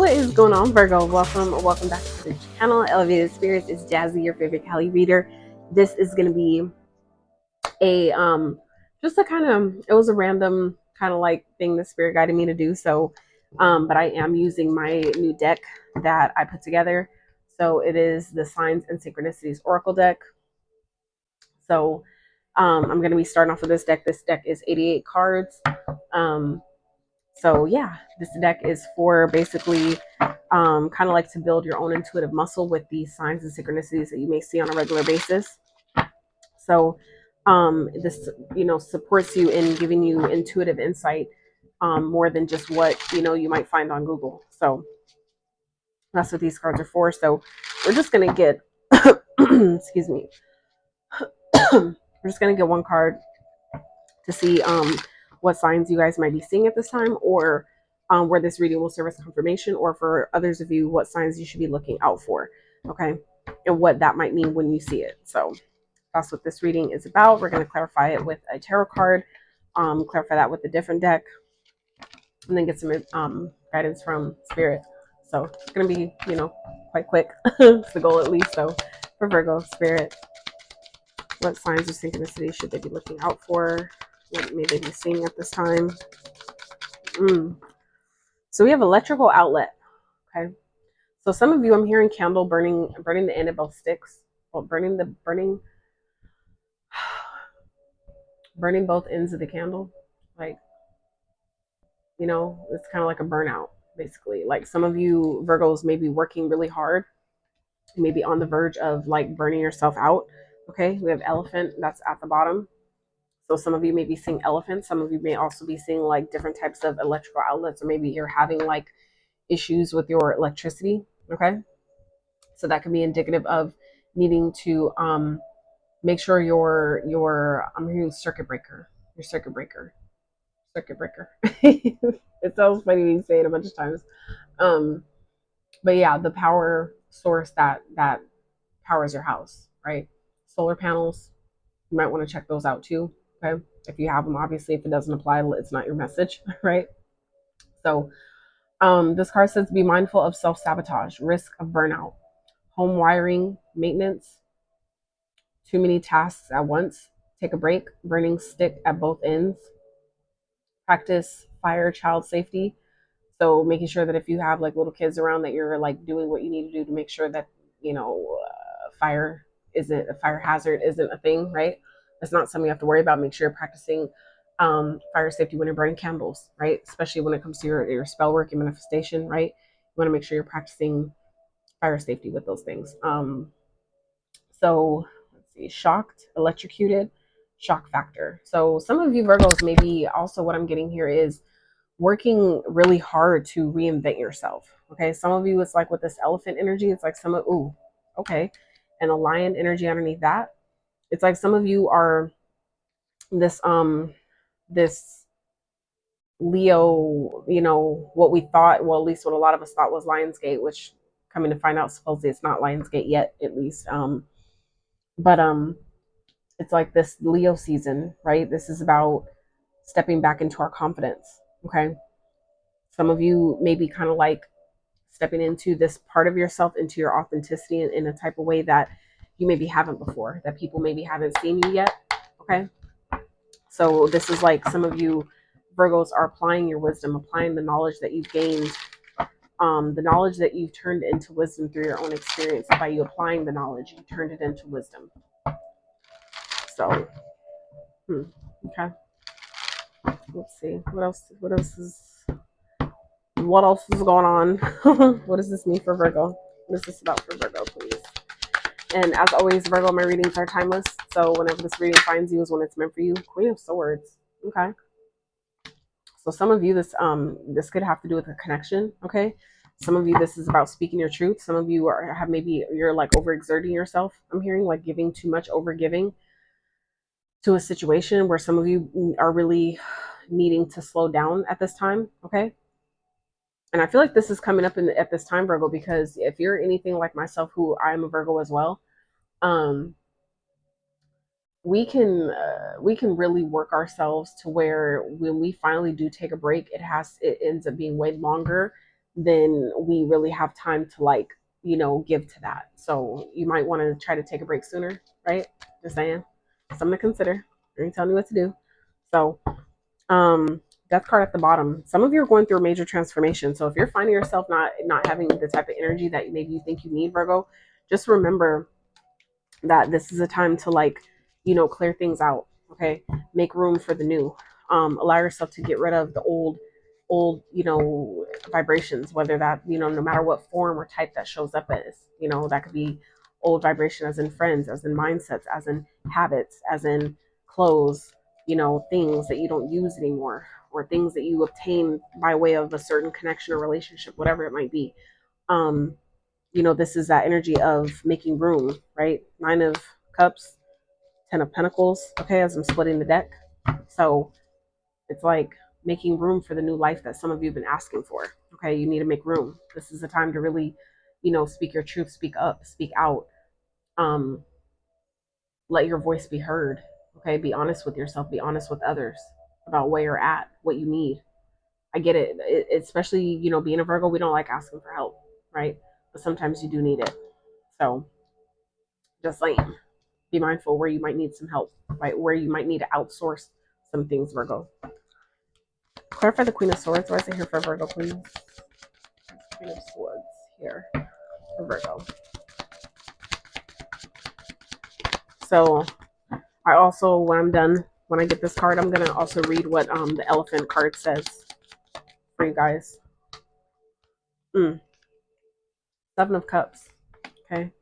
What is going on, Virgo? Welcome back to the channel. Elevated Spirits. It's Jazi, your favorite Cali reader. This is going to be a just a kind of, it was a random kind of like thing the spirit guided me to do. So but I am using my new deck that I put together. So it is the Signs and Synchronicities Oracle deck. So I'm going to be starting off with this deck. This deck is 88 cards. So yeah, this deck is for basically kind of like to build your own intuitive muscle with these signs and synchronicities that you may see on a regular basis. So this, supports you in giving you intuitive insight more than just what, you might find on Google. So that's what these cards are for. So we're just going to get, excuse me, we're just going to get one card to see what signs you guys might be seeing at this time, or where this reading will serve as confirmation, or for others of you, what signs you should be looking out for, okay, and what that might mean when you see it. So that's what this reading is about. We're going to clarify it with a tarot card, clarify that with a different deck, and then get some guidance from Spirit. So it's going to be, quite quick. It's the goal, at least. So for Virgo, Spirit, what signs of synchronicity should they be looking out for? What may they be seeing at this time? So we have electrical outlet. Okay. So some of you, I'm hearing candle burning the end of both sticks. Well, burning both ends of the candle. Like, it's kind of like a burnout, basically. Like some of you Virgos may be working really hard, maybe on the verge of like burning yourself out. Okay. We have elephant, that's at the bottom. So some of you may be seeing elephants. Some of you may also be seeing like different types of electrical outlets, or maybe you're having like issues with your electricity. Okay. So that can be indicative of needing to make sure your I'm hearing circuit breaker. It sounds funny when you say it a bunch of times. But yeah, the power source that powers your house, right? Solar panels, you might want to check those out too. Okay. If you have them, obviously, if it doesn't apply, it's not your message, right? So this card says be mindful of self-sabotage, risk of burnout, home wiring, maintenance, too many tasks at once, take a break, burning stick at both ends, practice fire child safety. So making sure that if you have like little kids around, that you're like doing what you need to do to make sure that, fire hazard isn't a thing, right? It's not something you have to worry about. Make sure you're practicing fire safety when you're burning candles, right? Especially when it comes to your spell work and manifestation, right? You want to make sure you're practicing fire safety with those things. So let's see, shocked, electrocuted, shock factor. So some of you Virgos, maybe also what I'm getting here is working really hard to reinvent yourself. Okay. Some of you, it's like with this elephant energy, it's like okay. And a lion energy underneath that. It's like some of you are this Leo, what we thought, well, at least what a lot of us thought was Lionsgate, which coming to find out, supposedly it's not Lionsgate yet, at least. But it's like this Leo season, right? This is about stepping back into our confidence. Okay. Some of you may be kind of like stepping into this part of yourself, into your authenticity in a type of way that you maybe haven't before, that people maybe haven't seen you yet. Okay. So this is like some of you Virgos are applying your wisdom, applying the knowledge that you've gained, the knowledge that you've turned into wisdom through your own experience. By you applying the knowledge, you turned it into wisdom. So, okay. Let's see. What else is going on? What does this mean for Virgo? What is this about for Virgo, please? And as always, Virgo, my readings are timeless. So whenever this reading finds you is when it's meant for you. Queen of Swords. Okay. So some of you, this could have to do with a connection. Okay. Some of you, this is about speaking your truth. Some of you you're like overexerting yourself. I'm hearing like giving too much, overgiving to a situation where some of you are really needing to slow down at this time. Okay. And I feel like this is coming up at this time, Virgo, because if you're anything like myself, who I'm a Virgo as well, we can really work ourselves to where when we finally do take a break, it ends up being way longer then we really have time to like, you know, give to that. So you might want to try to take a break sooner, right? Just saying. Something to consider. I ain't telling you what to do. So death card at the bottom. Some of you are going through a major transformation. So if you're finding yourself not having the type of energy that maybe you think you need, Virgo, just remember that this is a time to like, you know, clear things out. Okay, make room for the new. Allow yourself to get rid of the old, you know, vibrations, whether that, you know, no matter what form or type that shows up as, you know, that could be old vibration as in friends, as in mindsets, as in habits, as in clothes, you know, things that you don't use anymore, or things that you obtain by way of a certain connection or relationship, whatever it might be. um you know, this is that energy of making room, right? Nine of Cups, Ten of Pentacles, okay, as I'm splitting the deck. So it's like making room for the new life that some of you have been asking for. Okay, you need to make room. This is the time to really, you know, speak your truth, speak up, speak out. Um, let your voice be heard. Okay, be honest with yourself, be honest with others about where you're at, what you need. I get it, especially, you know, being a Virgo, we don't like asking for help, right? But sometimes you do need it. So just saying, be mindful where you might need some help, right? Where you might need to outsource some things, Virgo. Clarify the Queen of Swords. Why is it here for Virgo, please? Queen of Swords here for Virgo. So I also, when I'm done, when I get this card, I'm gonna also read what the Elephant card says for you guys. Seven of Cups. Okay.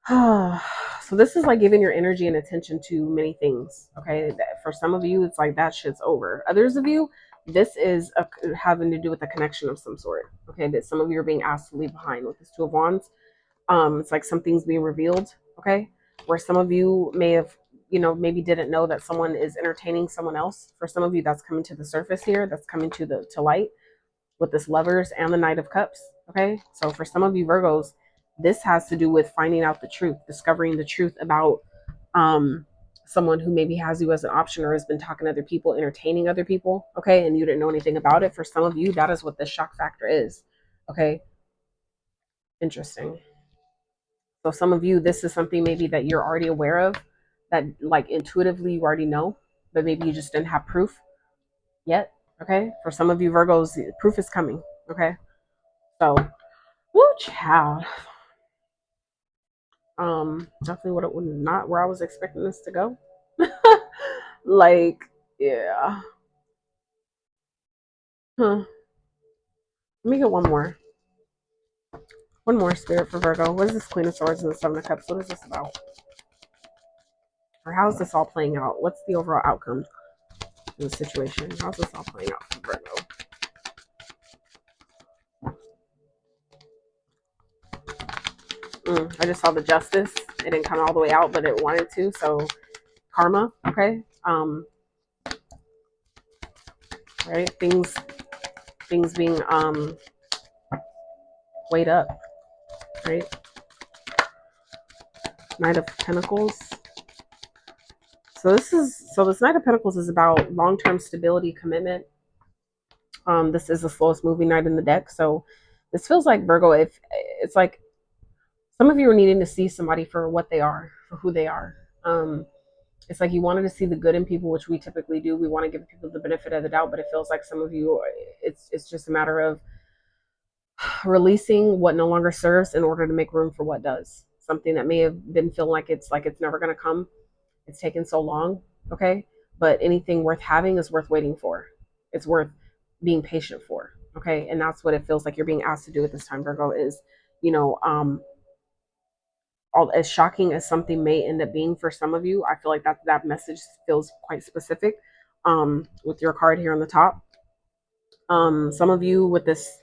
So this is like giving your energy and attention to many things. Okay. For some of you, it's like that shit's over. Others of you, this is having to do with a connection of some sort. Okay. That some of you are being asked to leave behind with this Two of Wands. It's like something's being revealed. Okay. Where some of you may have, you know, maybe didn't know that someone is entertaining someone else. For some of you, that's coming to the surface here. That's coming to light with this Lovers and the Knight of Cups. Okay. So for some of you Virgos, this has to do with finding out the truth, discovering the truth about someone who maybe has you as an option or has been talking to other people, entertaining other people. Okay. And you didn't know anything about it. For some of you, that is what the shock factor is. Okay. Interesting. So some of you, this is something maybe that you're already aware of, that like intuitively you already know, but maybe you just didn't have proof yet. Okay. For some of you Virgos, proof is coming. Okay. So, woo, child. Definitely what it would not where I was expecting this to go. Like, yeah. Huh. Let me get one more. One more, Spirit, for Virgo. What is this Queen of Swords and the Seven of Cups? What is this about? Or how is this all playing out? What's the overall outcome in the situation? How's this all playing out for Virgo? I just saw the Justice. It didn't come all the way out, but it wanted to. So karma, okay. Right? Things being weighed up, right? Knight of Pentacles. So this Knight of Pentacles is about long-term stability, commitment. This is the slowest moving knight in the deck. So this feels like Virgo, if it's like some of you are needing to see somebody for what they are, for who they are. It's like you wanted to see the good in people, which we typically do. We want to give people the benefit of the doubt, but it feels like some of you, it's just a matter of releasing what no longer serves in order to make room for what does. Something that may have been feeling like it's never going to come. It's taken so long, okay? But anything worth having is worth waiting for. It's worth being patient for, okay? And that's what it feels like you're being asked to do at this time, Virgo, is, you know, all as shocking as something may end up being for some of you, I feel like that message feels quite specific with your card here on the top. Some of you with this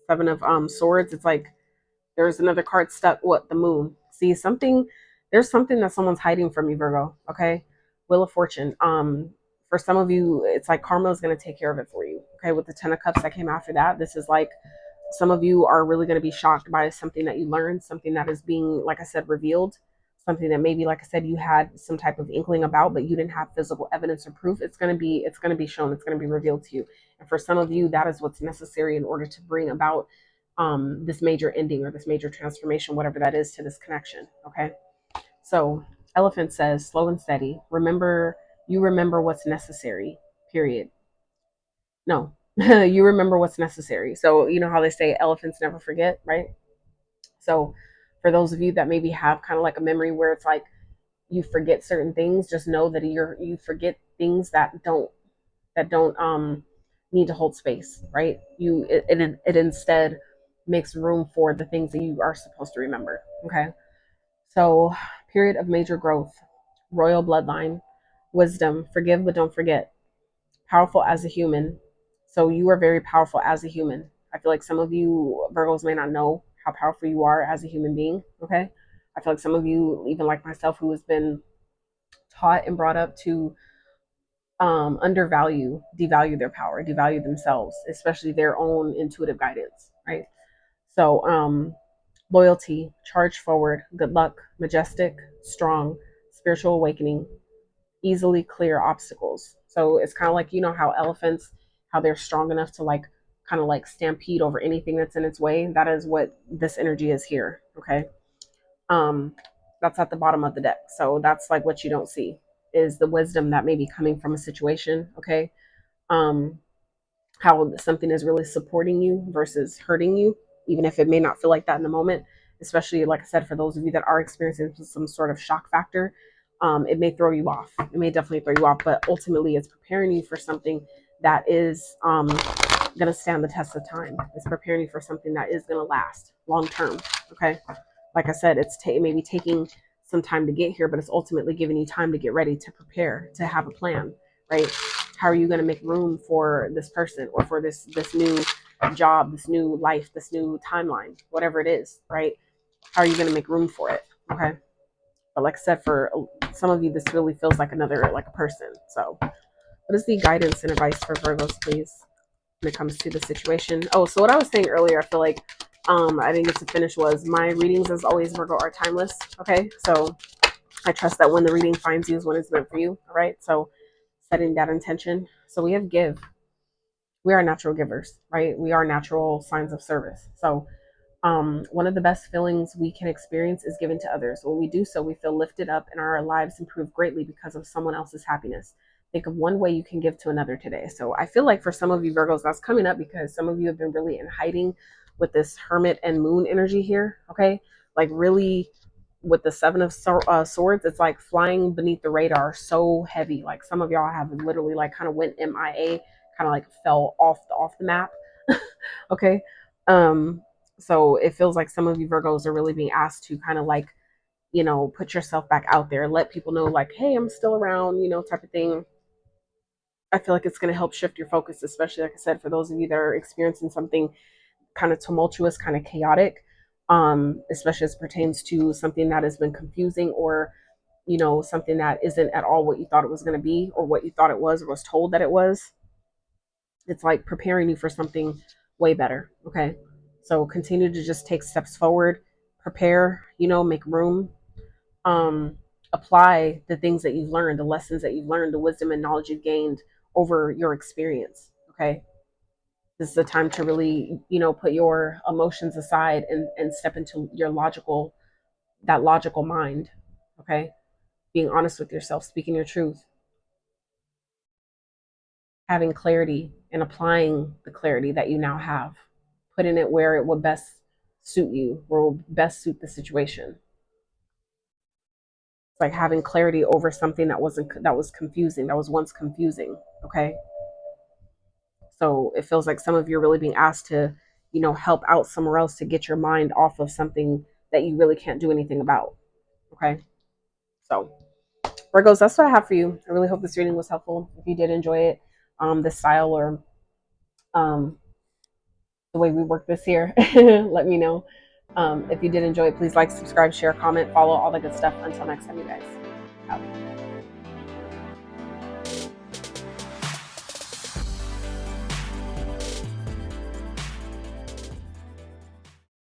Seven of Swords, it's like there's another card stuck. What? The Moon. See, there's something that someone's hiding from you, Virgo. Okay. Wheel of Fortune. For some of you, it's like karma is going to take care of it for you. Okay. With the Ten of Cups that came after that, this is like some of you are really going to be shocked by something that you learned, something that is being, like I said, revealed, something that maybe, like I said, you had some type of inkling about, but you didn't have physical evidence or proof. It's going to be shown, it's going to be revealed to you. And for some of you, that is what's necessary in order to bring about this major ending or this major transformation, whatever that is, to this connection. Okay. So Elephant says, slow and steady. You remember what's necessary, period. No, you remember what's necessary. So you know how they say elephants never forget, right? So for those of you that maybe have kind of like a memory where it's like you forget certain things, just know that you forget things that don't need to hold space, right? It instead makes room for the things that you are supposed to remember. Okay. So period of major growth, royal bloodline, wisdom, forgive but don't forget, powerful as a human. So you are very powerful as a human. I feel like some of you Virgos may not know how powerful you are as a human being. Okay. I feel like some of you, even like myself, who has been taught and brought up to undervalue, devalue their power, devalue themselves, especially their own intuitive guidance, right? So, loyalty, charge forward, good luck, majestic, strong, spiritual awakening, easily clear obstacles. So it's kind of like, you know how elephants, how they're strong enough to like kind of like stampede over anything that's in its way. That is what this energy is here. Okay. Um, that's at the bottom of the deck. So that's like what you don't see is the wisdom that may be coming from a situation. Okay. Um, how something is really supporting you versus hurting you, even if it may not feel like that in the moment. Especially, like I said, for those of you that are experiencing some sort of shock factor, it may throw you off. It may definitely throw you off, but ultimately, it's preparing you for something that is going to stand the test of time. It's preparing you for something that is going to last long term. Okay, like I said, it's maybe taking some time to get here, but it's ultimately giving you time to get ready, to prepare, to have a plan, right? How are you going to make room for this person or for this new job, this new life, this new timeline, whatever it is, right? How are you going to make room for it? Okay. But like I said, for some of you, this really feels like like a person. So what is the guidance and advice for Virgos, please, when it comes to the situation? Oh, so what I was saying earlier, I feel like I didn't get to finish, was my readings, as always, Virgo, are timeless. Okay. So I trust that when the reading finds you is when it's meant for you. All right. So setting that intention. So we have give. We are natural givers, right? We are natural signs of service. So one of the best feelings we can experience is given to others. When we do so, we feel lifted up and our lives improve greatly because of someone else's happiness. Think of one way you can give to another today. So I feel like for some of you Virgos, that's coming up because some of you have been really in hiding with this Hermit and Moon energy here. Okay. Like really with the Seven of Swords, it's like flying beneath the radar, so heavy. Like some of y'all have literally like kind of went MIA, kind of like fell off the map. Okay. Um, so it feels like some of you Virgos are really being asked to kind of like, put yourself back out there, let people know like, hey, I'm still around, type of thing. I feel like it's going to help shift your focus, especially like I said, for those of you that are experiencing something kind of tumultuous, kind of chaotic, especially as it pertains to something that has been confusing, or something that isn't at all what you thought it was going to be, or what you thought it was, or was told that it was. It's like preparing you for something way better. Okay. So continue to just take steps forward, prepare, make room, apply the things that you've learned, the lessons that you've learned, the wisdom and knowledge you've gained over your experience. Okay. This is the time to really, put your emotions aside and step into that logical mind. Okay. Being honest with yourself, speaking your truth, having clarity and applying the clarity that you now have, putting it where it would best suit you, or will best suit the situation. It's like having clarity over something that was confusing, that was once confusing. Okay. So it feels like some of you are really being asked to, help out somewhere else to get your mind off of something that you really can't do anything about. Okay. So Virgos, that's what I have for you. I really hope this reading was helpful. If you did enjoy it, this style, or the way we work this here, let me know. If you did enjoy it, please like, subscribe, share, comment, follow, all the good stuff. Until next time, you guys. Out.